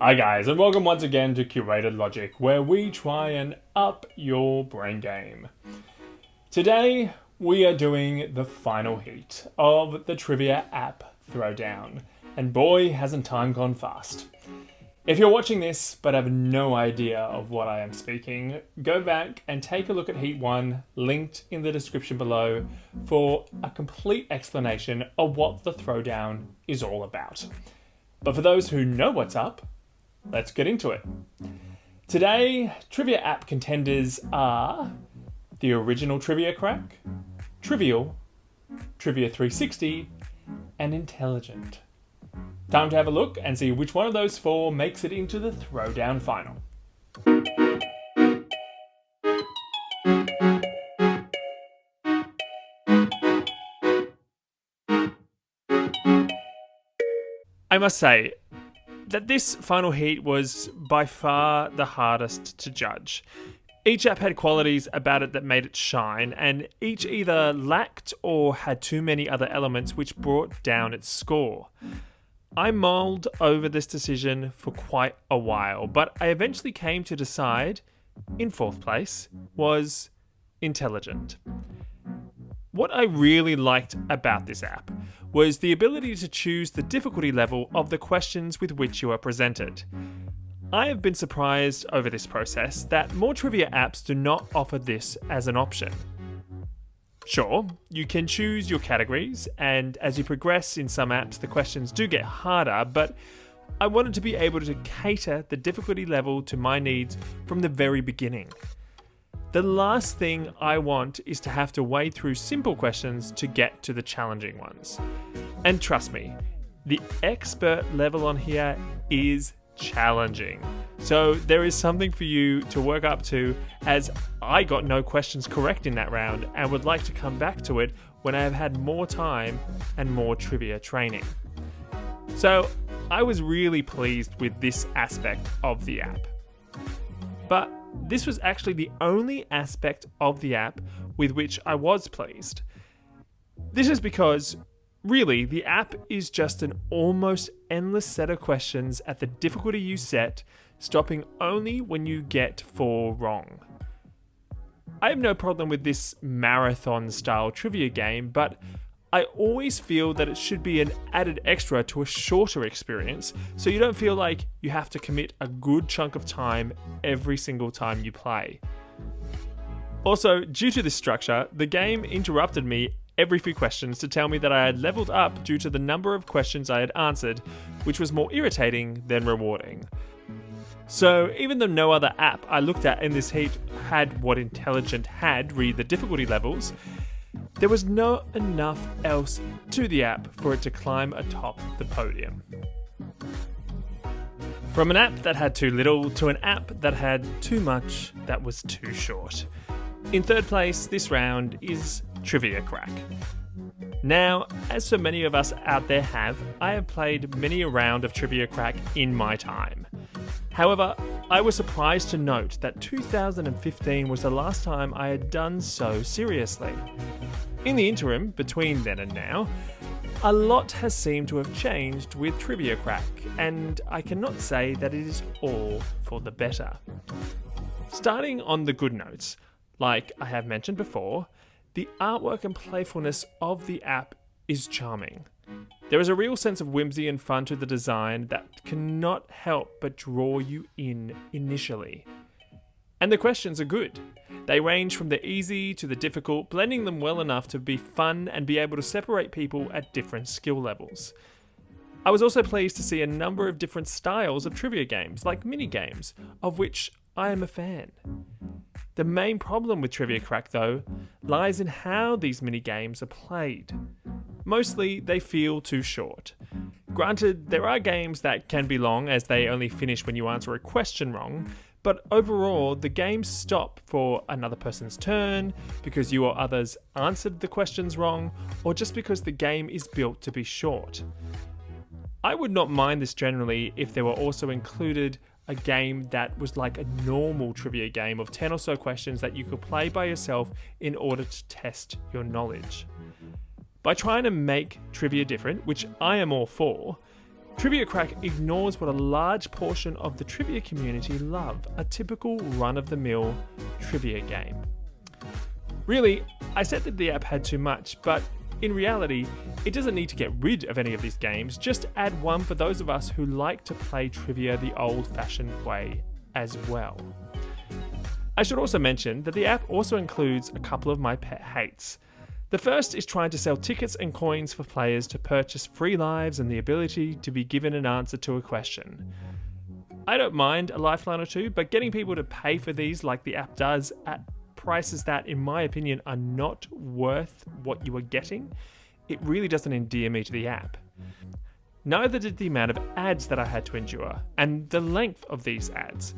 Hi guys, and welcome once again to Curated Logic, where we try and up your brain game. Today, we are doing the final heat of the Trivia app Throwdown, and boy hasn't time gone fast. If you're watching this but have no idea of what I am speaking, go back and take a look at Heat 1, linked in the description below, for a complete explanation of what the Throwdown is all about. But for those who know what's up, let's get into it. Today, Trivia app contenders are the original Trivia Crack, Trivial, Trivia 360, and Intelligent. Time to have a look and see which one of those four makes it into the Throwdown final. I must say that this final heat was by far the hardest to judge. Each app had qualities about it that made it shine, and each either lacked or had too many other elements which brought down its score. I mulled over this decision for quite a while, but I eventually came to decide, in fourth place, was Intelligent. What I really liked about this app was the ability to choose the difficulty level of the questions with which you are presented. I have been surprised over this process that more trivia apps do not offer this as an option. Sure, you can choose your categories, and as you progress in some apps, the questions do get harder, but I wanted to be able to cater the difficulty level to my needs from the very beginning. The last thing I want is to have to wade through simple questions to get to the challenging ones. And trust me, the expert level on here is challenging. So there is something for you to work up to, as I got no questions correct in that round and would like to come back to it when I have had more time and more trivia training. So I was really pleased with this aspect of the app. But this was actually the only aspect of the app with which I was pleased. This is because, really, the app is just an almost endless set of questions at the difficulty you set, stopping only when you get 4 wrong. I have no problem with this marathon-style trivia game, but I always feel that it should be an added extra to a shorter experience, so you don't feel like you have to commit a good chunk of time every single time you play. Also, due to this structure, the game interrupted me every few questions to tell me that I had leveled up due to the number of questions I had answered, which was more irritating than rewarding. So even though no other app I looked at in this heat had what Intelligent had, read the difficulty levels, there was not enough else to the app for it to climb atop the podium. From an app that had too little to an app that had too much that was too short. In third place this round is Trivia Crack. Now, as so many of us out there have, I have played many a round of Trivia Crack in my time. However, I was surprised to note that 2015 was the last time I had done so seriously. In the interim, between then and now, a lot has seemed to have changed with Trivia Crack, and I cannot say that it is all for the better. Starting on the good notes, like I have mentioned before, the artwork and playfulness of the app is charming. There is a real sense of whimsy and fun to the design that cannot help but draw you in initially. And the questions are good. They range from the easy to the difficult, blending them well enough to be fun and be able to separate people at different skill levels. I was also pleased to see a number of different styles of trivia games, like mini-games, of which I am a fan. The main problem with Trivia Crack, though, lies in how these mini-games are played. Mostly, they feel too short. Granted, there are games that can be long, as they only finish when you answer a question wrong, but overall, the games stop for another person's turn, because you or others answered the questions wrong, or just because the game is built to be short. I would not mind this generally if there were also included a game that was like a normal trivia game of 10 or so questions that you could play by yourself in order to test your knowledge. By trying to make trivia different, which I am all for, Trivia Crack ignores what a large portion of the trivia community love, a typical run-of-the-mill trivia game. Really, I said that the app had too much, but in reality, it doesn't need to get rid of any of these games, just add one for those of us who like to play trivia the old-fashioned way as well. I should also mention that the app also includes a couple of my pet hates. The first is trying to sell tickets and coins for players to purchase free lives and the ability to be given an answer to a question. I don't mind a lifeline or two, but getting people to pay for these like the app does at prices that, in my opinion, are not worth what you are getting, it really doesn't endear me to the app. Neither did the amount of ads that I had to endure, and the length of these ads.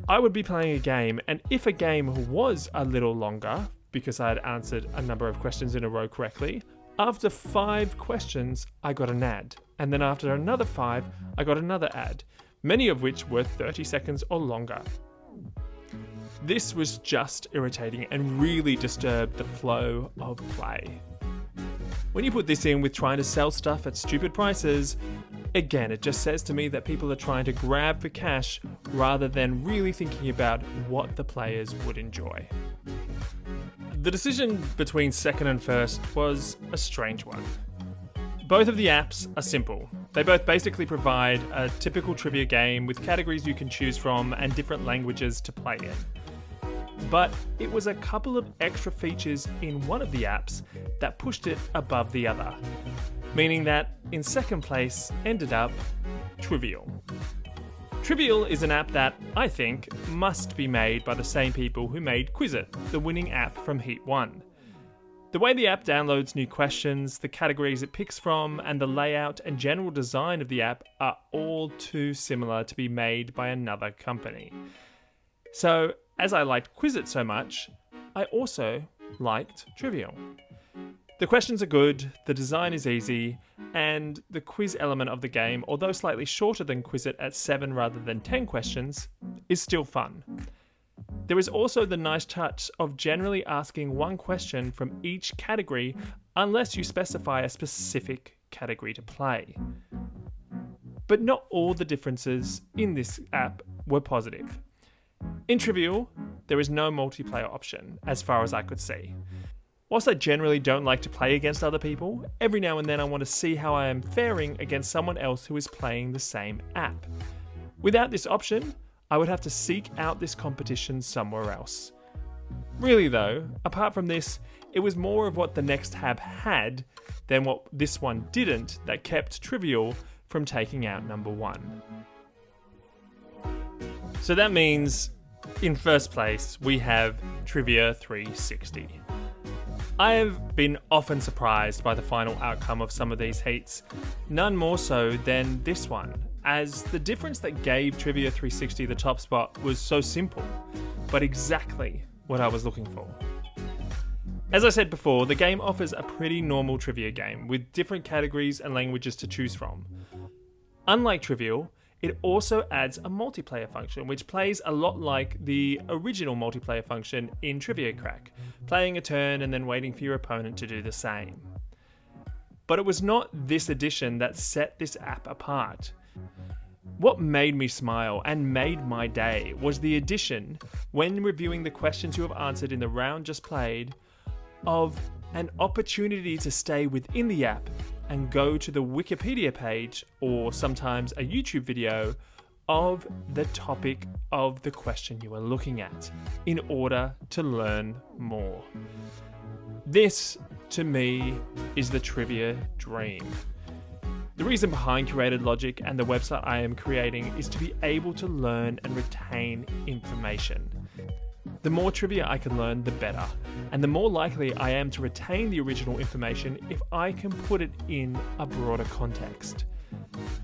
I would be playing a game, and if a game was a little longer, because I had answered a number of questions in a row correctly, after 5 questions, I got an ad. And then after another 5, I got another ad, many of which were 30 seconds or longer. This was just irritating and really disturbed the flow of play. When you put this in with trying to sell stuff at stupid prices, again, it just says to me that people are trying to grab for cash rather than really thinking about what the players would enjoy. The decision between second and first was a strange one. Both of the apps are simple. They both basically provide a typical trivia game with categories you can choose from and different languages to play in. But it was a couple of extra features in one of the apps that pushed it above the other, meaning that in second place ended up Trivial. Trivial is an app that, I think, must be made by the same people who made Quizlet, the winning app from Heat 1. The way the app downloads new questions, the categories it picks from, and the layout and general design of the app are all too similar to be made by another company. So, as I liked Quizlet so much, I also liked Trivial. The questions are good, the design is easy, and the quiz element of the game, although slightly shorter than Quizlet at 7 rather than 10 questions, is still fun. There is also the nice touch of generally asking one question from each category unless you specify a specific category to play. But not all the differences in this app were positive. In Trivial, there is no multiplayer option, as far as I could see. Whilst I generally don't like to play against other people, every now and then I want to see how I am faring against someone else who is playing the same app. Without this option, I would have to seek out this competition somewhere else. Really though, apart from this, it was more of what the next tab had than what this one didn't that kept Trivial from taking out number 1. So that means, in first place, we have Trivia 360. I have been often surprised by the final outcome of some of these heats, none more so than this one, as the difference that gave Trivia 360 the top spot was so simple, but exactly what I was looking for. As I said before, the game offers a pretty normal trivia game with different categories and languages to choose from. Unlike Trivial, it also adds a multiplayer function, which plays a lot like the original multiplayer function in Trivia Crack, playing a turn and then waiting for your opponent to do the same. But it was not this addition that set this app apart. What made me smile and made my day was the addition, when reviewing the questions you have answered in the round just played, of an opportunity to stay within the app and go to the Wikipedia page, or sometimes a YouTube video, of the topic of the question you are looking at, in order to learn more. This, to me, is the trivia dream. The reason behind Curated Logic and the website I am creating is to be able to learn and retain information. The more trivia I can learn, the better, and the more likely I am to retain the original information if I can put it in a broader context.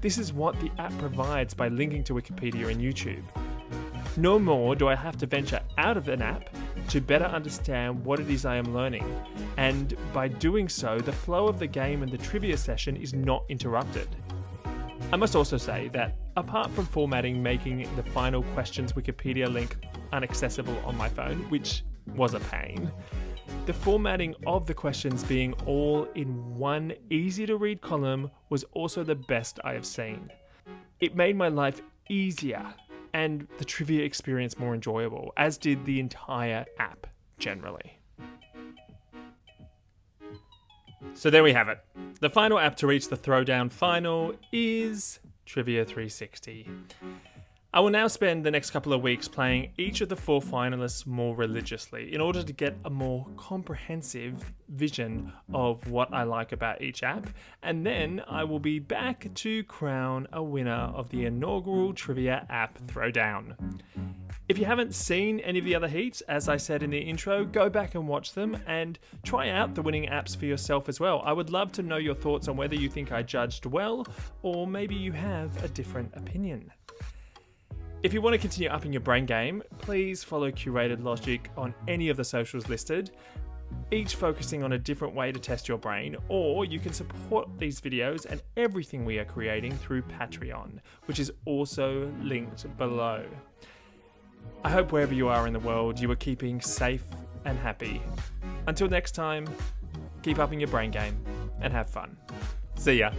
This is what the app provides by linking to Wikipedia and YouTube. No more do I have to venture out of an app to better understand what it is I am learning, and by doing so, the flow of the game and the trivia session is not interrupted. I must also say that, apart from formatting making the final questions Wikipedia link inaccessible on my phone, which was a pain, The formatting of the questions being all in one easy to read column was also the best I have seen. It made my life easier and the trivia experience more enjoyable, as did the entire app generally. So there we have it. The final app to reach the Throwdown final is Trivia 360. I will now spend the next couple of weeks playing each of the 4 finalists more religiously in order to get a more comprehensive vision of what I like about each app, and then I will be back to crown a winner of the inaugural Trivia app Throwdown. If you haven't seen any of the other heats, as I said in the intro, go back and watch them and try out the winning apps for yourself as well. I would love to know your thoughts on whether you think I judged well, or maybe you have a different opinion. If you want to continue upping your brain game, please follow Curated Logic on any of the socials listed, each focusing on a different way to test your brain, or you can support these videos and everything we are creating through Patreon, which is also linked below. I hope wherever you are in the world, you are keeping safe and happy. Until next time, keep upping your brain game and have fun. See ya.